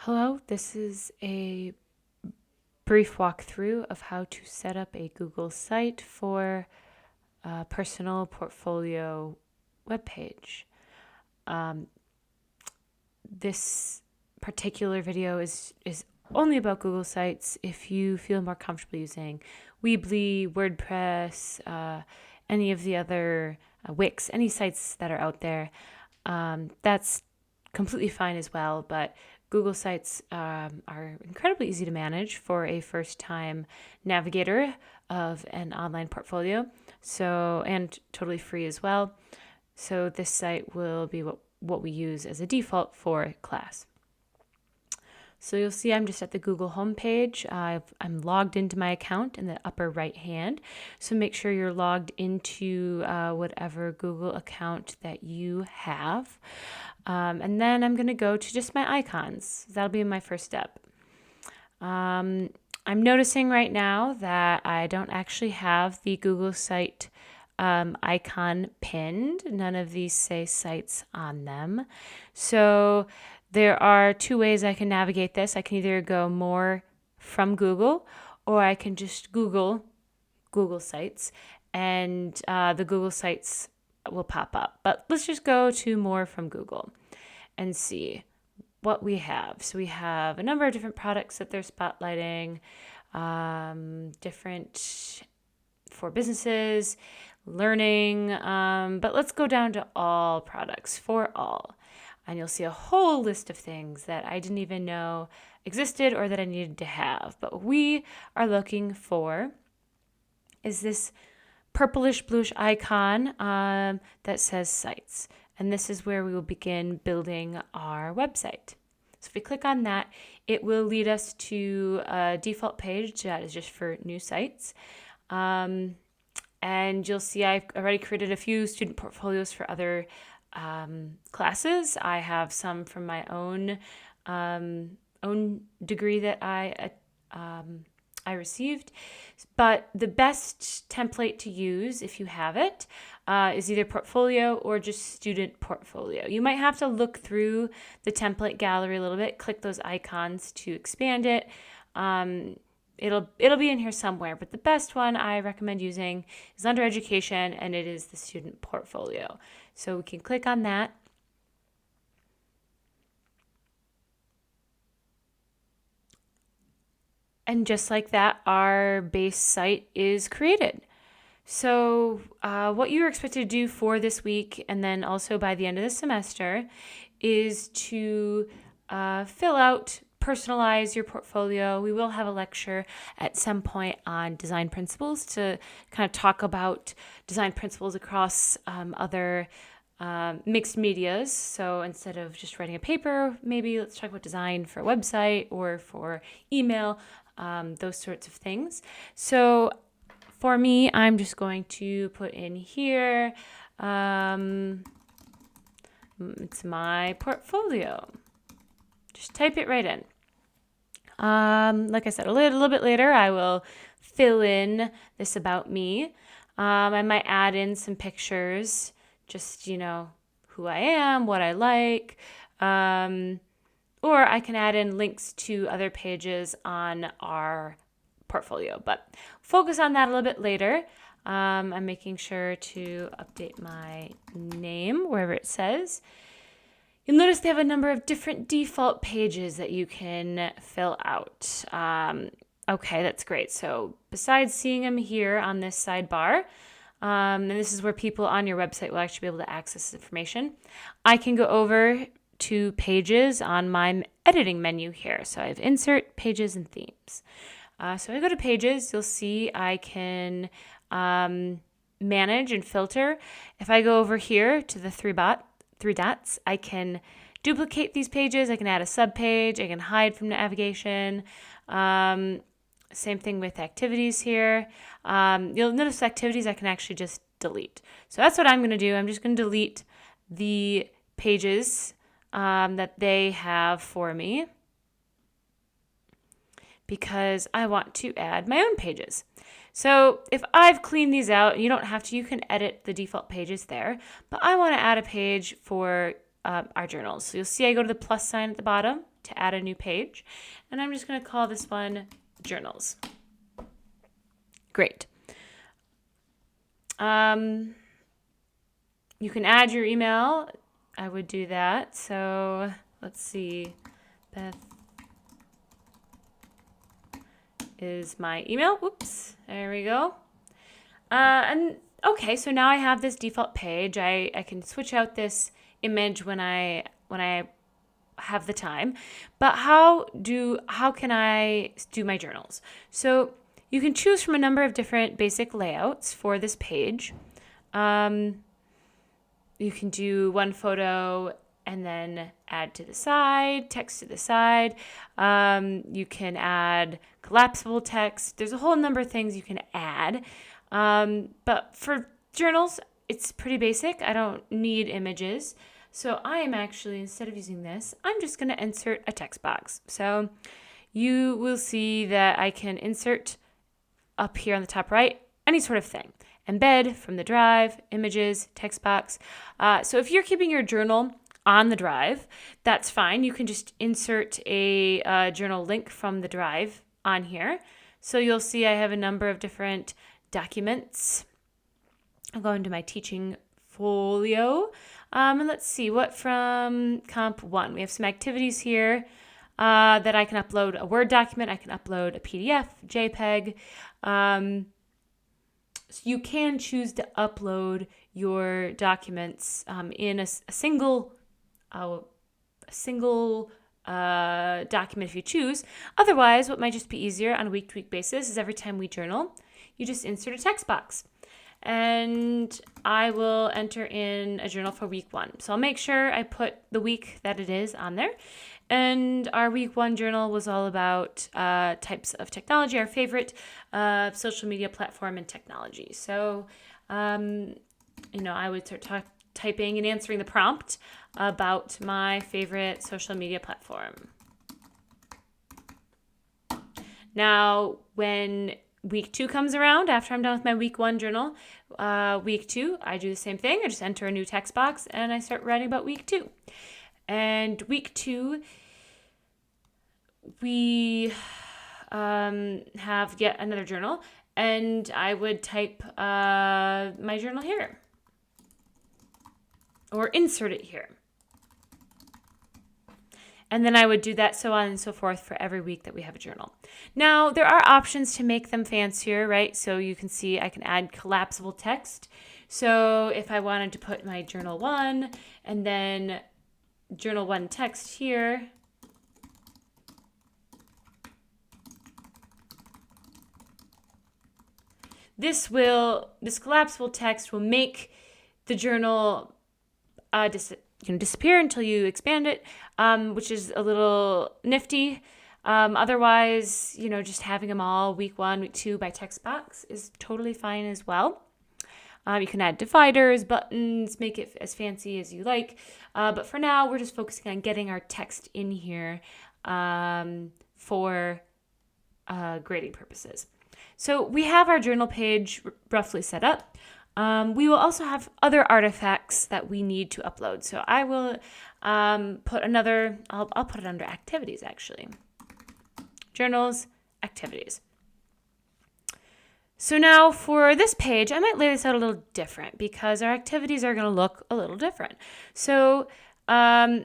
Hello, this is a brief walkthrough of how to set up a Google site for a personal portfolio webpage. Um, this particular video is only about Google Sites. If you feel more comfortable using Weebly, WordPress, any of the other Wix, any sites that are out there, that's completely fine as well. But Google Sites are incredibly easy to manage for a first-time navigator of an online portfolio. So, and totally free as well. So this site will be what we use as a default for class. So you'll see I'm just at the Google homepage. I'm logged into my account in the upper right hand. So make sure you're logged into whatever Google account that you have. And then I'm going to go to just my icons. That'll be my first step. I'm noticing right now that I don't actually have the Google site icon pinned. None of these say sites on them. So there are two ways I can navigate this. I can either go more from Google, or I can just Google Sites, and the Google Sites will pop up. But let's just go to more from Google and see what we have. So we have a number of different products that they're spotlighting, different for businesses, learning, but let's go down to all products, for all. And you'll see a whole list of things that I didn't even know existed or that I needed to have. But what we are looking for is this purplish bluish icon that says sites. And this is where we will begin building our website. So if we click on that, it will lead us to a default page that is just for new sites. And you'll see I've already created a few student portfolios for other classes. I have some from my own degree that I received. But the best template to use, if you have it, is either portfolio or just student portfolio. You might have to look through the template gallery a little bit, click those icons to expand it. It'll be in here somewhere, but the best one I recommend using is under education, and it is the student portfolio. So we can click on that. And just like that, our base site is created. So what you're expected to do for this week, and then also by the end of the semester, is to fill out, personalize your portfolio. We will have a lecture at some point on design principles to kind of talk about design principles across other mixed medias. So instead of just writing a paper, maybe let's talk about design for a website or for email, those sorts of things. So for me, I'm just going to put in here, it's my portfolio. Just type it right in. Like I said, a little bit later, I will fill in this about me. I might add in some pictures, just, who I am, what I like. Or I can add in links to other pages on our portfolio, but focus on that a little bit later. I'm making sure to update my name wherever it says. You'll notice they have a number of different default pages that you can fill out. Okay, that's great. So besides seeing them here on this sidebar, and this is where people on your website will actually be able to access this information, I can go over to pages on my editing menu here. So I have insert, pages, and themes. So I go to pages, you'll see I can manage and filter. If I go over here to the three dots, I can duplicate these pages. I can add a subpage. I can hide from navigation. Same thing with activities here. You'll notice activities I can actually just delete. So that's what I'm going to do. I'm just going to delete the pages that they have for me, because I want to add my own pages. So if I've cleaned these out, you don't have to, you can edit the default pages there, but I want to add a page for our journals. So you'll see I go to the plus sign at the bottom to add a new page. And I'm just going to call this one Journals. Great. You can add your email. I would do that. So let's see. Beth is my email. Whoops. There we go. And okay, so now I have this default page. I can switch out this image when I have the time. But how can I do my journals? So you can choose from a number of different basic layouts for this page. You can do one photo and then add to the side, text to the side. You can add collapsible text. There's a whole number of things you can add. But for journals, it's pretty basic. I don't need images. So I am actually, instead of using this, I'm just going to insert a text box. So you will see that I can insert up here on the top right, any sort of thing. Embed from the drive, images, text box. So if you're keeping your journal on the drive, that's fine. You can just insert a journal link from the drive on here. So you'll see I have a number of different documents. I'll go into my teaching folio. And let's see, what from Comp 1? We have some activities here that I can upload a Word document. I can upload a PDF, JPEG. So you can choose to upload your documents in a single document if you choose. Otherwise, what might just be easier on a week-to-week basis is every time we journal, you just insert a text box. And I will enter in a journal for week 1. So I'll make sure I put the week that it is on there. And our week 1 journal was all about types of technology, our favorite social media platform and technology. So, I would start typing and answering the prompt about my favorite social media platform. Now, when week 2 comes around, after I'm done with my week 1 journal, week 2, I do the same thing. I just enter a new text box and I start writing about week 2. And week 2, we have yet another journal, and I would type my journal here or insert it here. And then I would do that so on and so forth for every week that we have a journal. Now, there are options to make them fancier, right? So you can see I can add collapsible text. So if I wanted to put my journal 1 and then journal 1 text here, this collapsible text will make the journal disappear until you expand it, which is a little nifty. Otherwise, just having them all week 1, week 2 by text box is totally fine as well. You can add dividers, buttons, make it as fancy as you like. But for now, we're just focusing on getting our text in here for grading purposes. So we have our journal page roughly set up. We will also have other artifacts that we need to upload. So I will I'll put it under activities actually. Journals, activities. So now for this page, I might lay this out a little different because our activities are going to look a little different. So I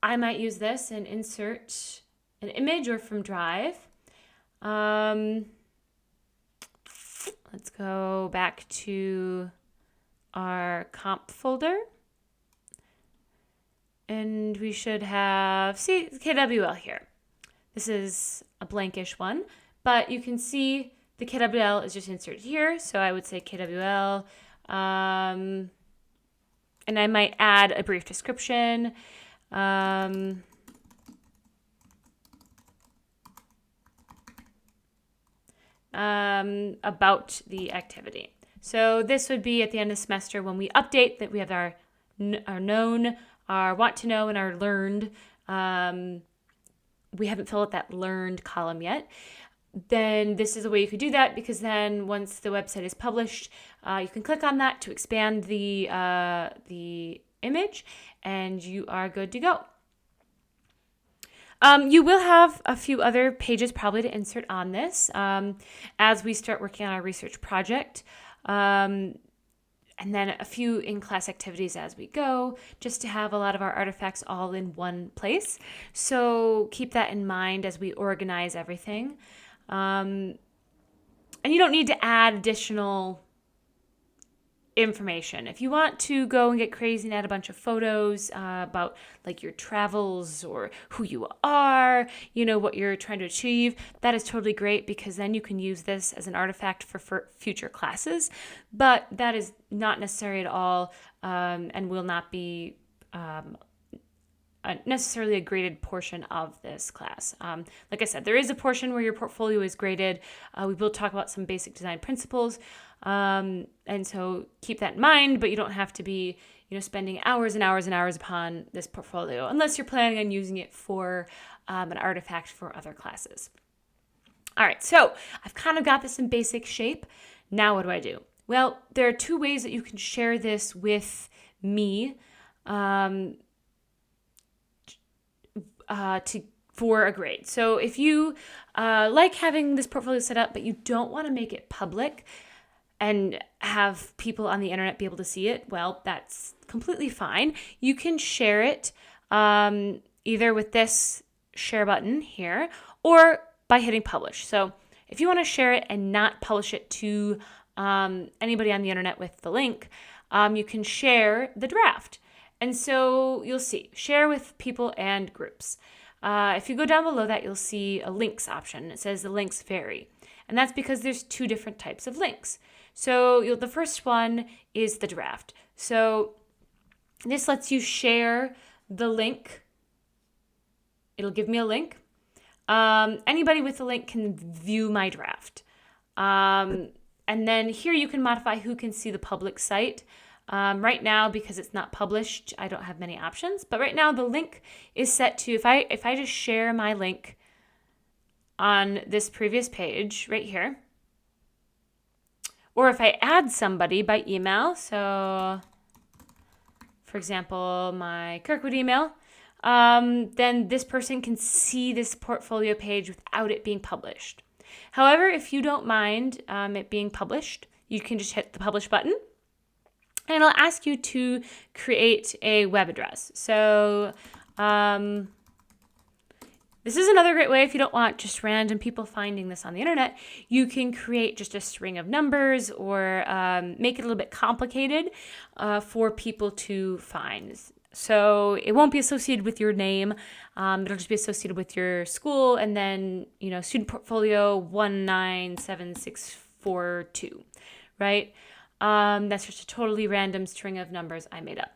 might use this and insert an image or from Drive. Let's go back to our comp folder. And we should have, KWL here. This is a blankish one, but you can see the KWL is just inserted here. So I would say KWL, and I might add a brief description. About the activity. So this would be at the end of the semester when we update that we have our known, our want to know, and our learned. We haven't filled out that learned column yet. Then this is a way you could do that, because then once the website is published, you can click on that to expand the image, and you are good to go. You will have a few other pages probably to insert on this as we start working on our research project. And then a few in-class activities as we go, just to have a lot of our artifacts all in one place. So keep that in mind as we organize everything. And you don't need to add additional information. If you want to go and get crazy and add a bunch of photos about like your travels or who you are, what you're trying to achieve, that is totally great, because then you can use this as an artifact for future classes. But that is not necessary at all and will not be necessarily a graded portion of this class. Like I said, there is a portion where your portfolio is graded. We will talk about some basic design principles. And so keep that in mind, but you don't have to be, spending hours and hours and hours upon this portfolio unless you're planning on using it for an artifact for other classes. All right, so I've kind of got this in basic shape. Now what do I do? Well, there are two ways that you can share this with me for a grade. So if you like having this portfolio set up, but you don't want to make it public and have people on the internet be able to see it, well, that's completely fine. You can share it either with this share button here or by hitting publish. So if you want to share it and not publish it to anybody on the internet with the link, you can share the draft. And so you'll see, share with people and groups. If you go down below that, you'll see a links option. It says the links vary. And that's because there's two different types of links. So the first one is the draft. So this lets you share the link. It'll give me a link. Anybody with a link can view my draft. And then here you can modify who can see the public site. Right now, because it's not published, I don't have many options. But right now, the link is set to, if I just share my link on this previous page right here, or if I add somebody by email, so for example, my Kirkwood email, then this person can see this portfolio page without it being published. However, if you don't mind it being published, you can just hit the publish button. And it'll ask you to create a web address. So this is another great way if you don't want just random people finding this on the internet. You can create just a string of numbers or make it a little bit complicated for people to find. So it won't be associated with your name. It'll just be associated with your school and then, student portfolio 197642, right? That's just a totally random string of numbers I made up.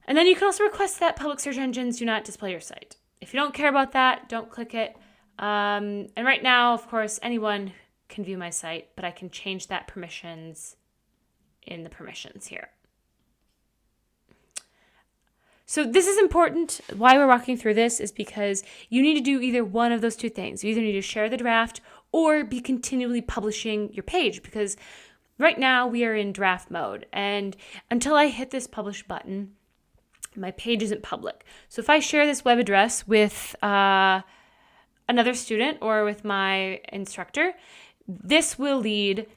And then you can also request that public search engines do not display your site. If you don't care about that, don't click it. And right now, of course, anyone can view my site, but I can change that permissions in the permissions here. So this is important. Why we're walking through this is because you need to do either one of those two things. You either need to share the draft or be continually publishing your page, because right now we are in draft mode, and until I hit this publish button, my page isn't public. So if I share this web address with another student or with my instructor, this will lead,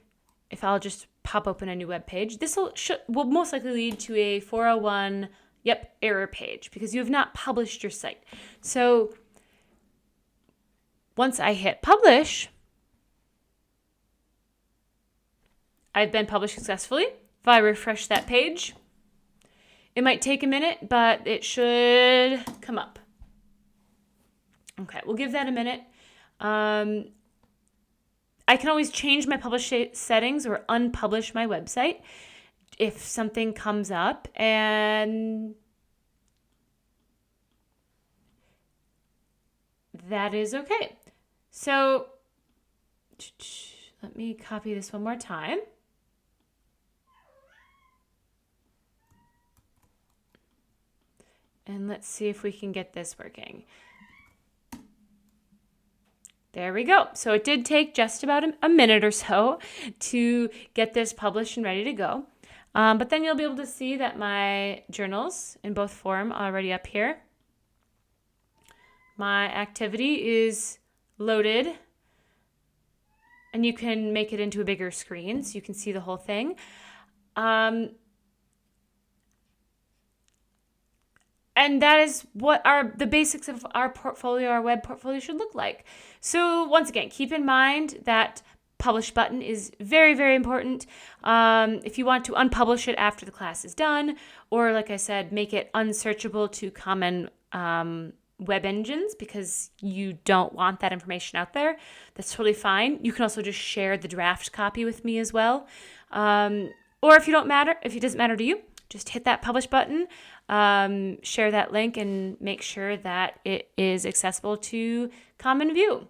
if I'll just pop open a new web page, this will most likely lead to a 401 error page because you have not published your site. So once I hit publish, I've been published successfully. If I refresh that page, it might take a minute, but it should come up. Okay, we'll give that a minute. I can always change my publish settings or unpublish my website if something comes up, and that is okay. So let me copy this one more time. And let's see if we can get this working. There we go. So it did take just about a minute or so to get this published and ready to go. But then you'll be able to see that my journals in both form are already up here. my activity is loaded, and you can make it into a bigger screen so you can see the whole thing. And that is what the basics of our portfolio, our web portfolio should look like. So once again, keep in mind that publish button is very, very important. If you want to unpublish it after the class is done, or like I said, make it unsearchable to common web engines because you don't want that information out there, that's totally fine. You can also just share the draft copy with me as well. Or if it doesn't matter to you, just hit that publish button, share that link, and make sure that it is accessible to common view.